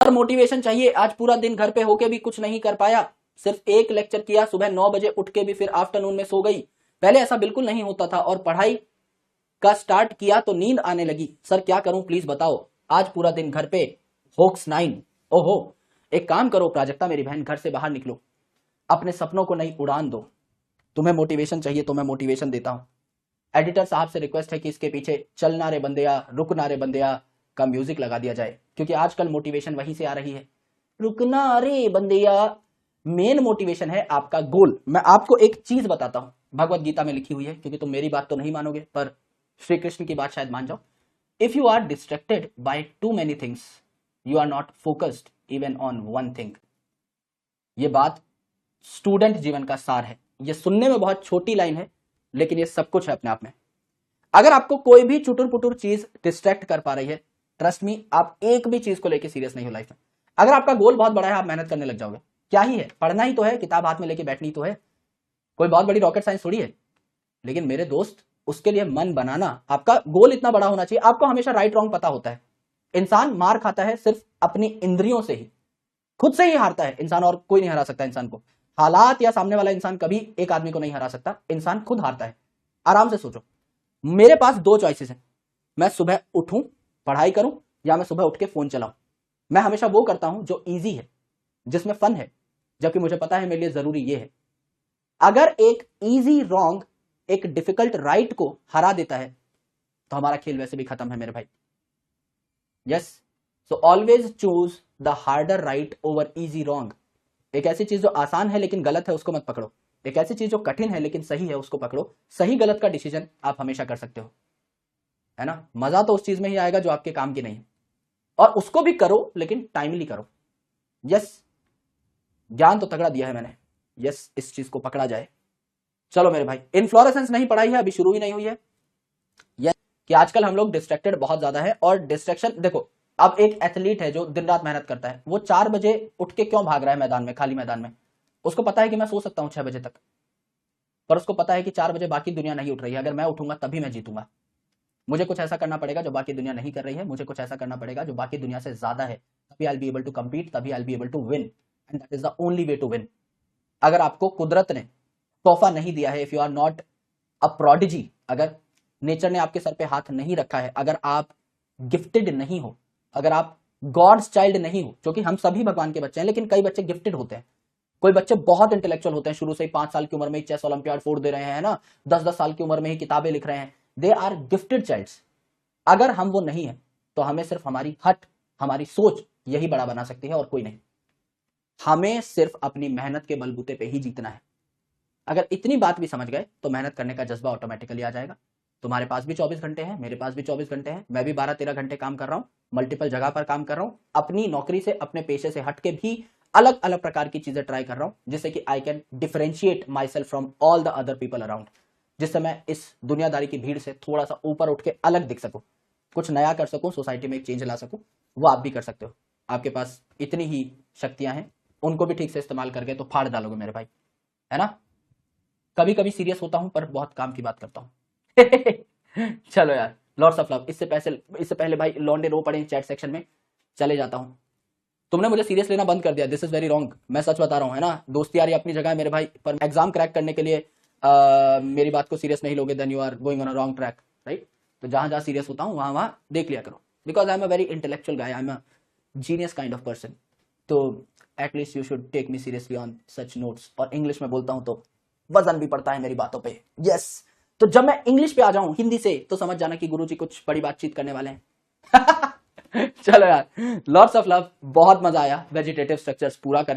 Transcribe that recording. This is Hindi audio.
और मोटिवेशन चाहिए। आज पूरा दिन घर पे होके भी कुछ नहीं कर पाया, सिर्फ एक लेक्चर किया, सुबह 9 बजे उठ के भी फिर आफ्टरनून में सो गई। पहले ऐसा बिल्कुल नहीं होता था, और पढ़ाई का स्टार्ट किया तो नींद आने लगी। सर क्या करूं प्लीज बताओ। आज पूरा दिन घर पे होक्स 9। ओहो, एक काम करो प्राजक्ता मेरी बहन, घर से बाहर निकलो, अपने सपनों को नई उड़ान दो। तुम्हें मोटिवेशन चाहिए तो मैं मोटिवेशन देता हूं। एडिटर साहब से रिक्वेस्ट है कि इसके पीछे चलना रे बंदेया, रुकना रे बंदेया का म्यूजिक लगा दिया जाए, क्योंकि आजकल मोटिवेशन वहीं से आ रही है। रुकना रे बंदेया मेन मोटिवेशन है आपका गोल। मैं आपको एक चीज बताता हूं, भगवत गीता में लिखी हुई है, क्योंकि तुम मेरी बात तो नहीं मानोगे पर श्री कृष्ण की बात शायद मान जाओ। If you are distracted by too many things, you are not focused even on one thing. ये बात स्टूडेंट जीवन का सार है। ये सुनने में बहुत छोटी लाइन है, लेकिन ये सब कुछ है अपने आप में। अगर आपको कोई भी चुटुर पुटुर चीज डिस्ट्रैक्ट कर पा रही है, ट्रस्ट मी, आप एक भी चीज को लेकर सीरियस नहीं हो लाइफ में। अगर आपका गोल बहुत बड़ा है, आप मेहनत करने लग जाओगे। क्या ही है, पढ़ना ही तो है, किताब हाथ में लेके बैठनी तो है, कोई बहुत बड़ी रॉकेट साइंस थोड़ी है। लेकिन मेरे दोस्त, उसके लिए मन बनाना, आपका गोल इतना बड़ा होना चाहिए। आपको हमेशा राइट रॉन्ग पता होता है। इंसान मार खाता है सिर्फ अपनी इंद्रियों से ही, खुद से ही हारता है इंसान, और कोई नहीं हरा सकता इंसान को। हालात या सामने वाला इंसान कभी एक आदमी को नहीं हरा सकता, इंसान खुद हारता है। आराम से सोचो, मेरे पास दो चॉइसेस हैं, मैं सुबह उठूं पढ़ाई करूं, या मैं सुबह उठ के फोन चलाऊं। मैं हमेशा वो करता हूं जो इजी है, जिसमें फन है, जबकि मुझे पता है मेरे लिए जरूरी ये है। अगर एक इजी रॉन्ग एक डिफिकल्ट राइट को हरा देता है, तो हमारा खेल वैसे भी खत्म है मेरे भाई। Yes, so always choose the harder right over easy wrong. एक ऐसी चीज जो आसान है लेकिन गलत है, उसको मत पकड़ो। एक ऐसी चीज जो कठिन है लेकिन सही है, उसको पकड़ो। सही गलत का डिसीजन आप हमेशा कर सकते हो, है ना। मजा तो उस चीज में ही आएगा जो आपके काम की नहीं है, और उसको भी करो लेकिन टाइमली करो। यस, ज्ञान तो तगड़ा दिया है मैंने। यस, इस चीज को पकड़ा जाए। चलो मेरे भाई, इन्फ्लोरेसेंस नहीं पढ़ाई है, अभी शुरू ही नहीं हुई है। यस, कि आजकल हम लोग डिस्ट्रैक्टेड बहुत ज्यादा है, और डिस्ट्रैक्शन देखो, अब एक एथलीट है जो दिन रात मेहनत करता है, वो 4 बजे उठ के क्यों भाग रहा है मैदान में, खाली मैदान में। उसको पता है कि मैं सो सकता हूं 6 बजे तक, पर उसको पता है कि 4 बजे बाकी दुनिया नहीं उठ रही है। अगर मैं उठूंगा तभी मैं जीतूंगा। मुझे कुछ ऐसा करना पड़ेगा जो बाकी दुनिया नहीं कर रही है, मुझे कुछ ऐसा करना पड़ेगा जो बाकी दुनिया से ज्यादा है, तभी I be able to compete, तभी I be able to win, and that is the only way to win. अगर आपको कुदरत ने तोहफा नहीं दिया है, if you are not a prodigy, अगर नेचर ने आपके सर पे हाथ नहीं रखा है, अगर आप गिफ्टेड नहीं हो, अगर आप गॉड्स चाइल्ड नहीं हो, क्योंकि हम सभी भगवान के बच्चे हैं, लेकिन कई बच्चे गिफ्टेड होते हैं। कोई बच्चे बहुत इंटेलेक्चुअल होते हैं, शुरू से ही 5 साल की उम्र में ही चेस ओलंपियाड फोड़ दे रहे हैं ना, 10-10 साल की उम्र में ही किताबें लिख रहे हैं। They are gifted childs. अगर हम वो नहीं है, तो हमें सिर्फ हमारी हट, हमारी सोच यही बड़ा बना सकती है, और कोई नहीं। हमें सिर्फ अपनी मेहनत के बलबूते पे ही जीतना है। अगर इतनी बात भी समझ गए, तो मेहनत करने का जज्बा ऑटोमेटिकली आ जाएगा। तुम्हारे पास भी 24 घंटे हैं, मेरे पास भी 24 घंटे हैं, मैं भी 12-13 घंटे काम कर रहा हूं, मल्टीपल जगह पर काम कर रहा हूं, अपनी नौकरी से, अपने पेशे से हटके भी अलग अलग प्रकार की चीजें ट्राई कर रहा हूं, जिससे कि I can differentiate my self from all the other people around, जिससे मैं इस दुनियादारी की भीड़ से थोड़ा सा ऊपर उठ के अलग दिख सकूं, कुछ नया कर सकूं, सोसाइटी में एक चेंज ला सकूं। वो आप भी कर सकते हो। आपके पास इतनी ही शक्तियां हैं, उनको भी ठीक से इस्तेमाल करके तो फाड़ डालोगे मेरे भाई, है ना। कभी कभी सीरियस होता हूं, पर बहुत काम की बात करता हूं। चलो यार, लॉट्स ऑफ लव। इससे पहले भाई लॉन्डे रो पड़े चैट सेक्शन में, चले जाता हूं। तुमने मुझे सीरियस लेना बंद कर दिया, दिस इज वेरी रॉन्ग। मैं सच बता रहा हूं, है ना। दोस्ती यारी अपनी जगह है मेरे भाई, पर एग्जाम क्रैक करने के लिए मेरी बात को सीरियस नहीं लोगे, then you are going on a wrong track, right. तो जहां जहां सीरियस होता हूं, वहां वहां देख लिया करो, because I am a very intellectual guy, I am a genius kind of person. तो at least you should take me seriously on such notes. और इंग्लिश में बोलता हूं तो वजन भी पड़ता है मेरी बातों पे। यस, तो जब मैं इंग्लिश पे आ जाऊं हिंदी से, तो समझ जाना कि गुरुजी कुछ बड़ी बातचीत करने वाले हैं। चलो यार, लॉट्स ऑफ लव। बहुत मजा आया वेजिटेटिव स्ट्रक्चर्स पूरा करके।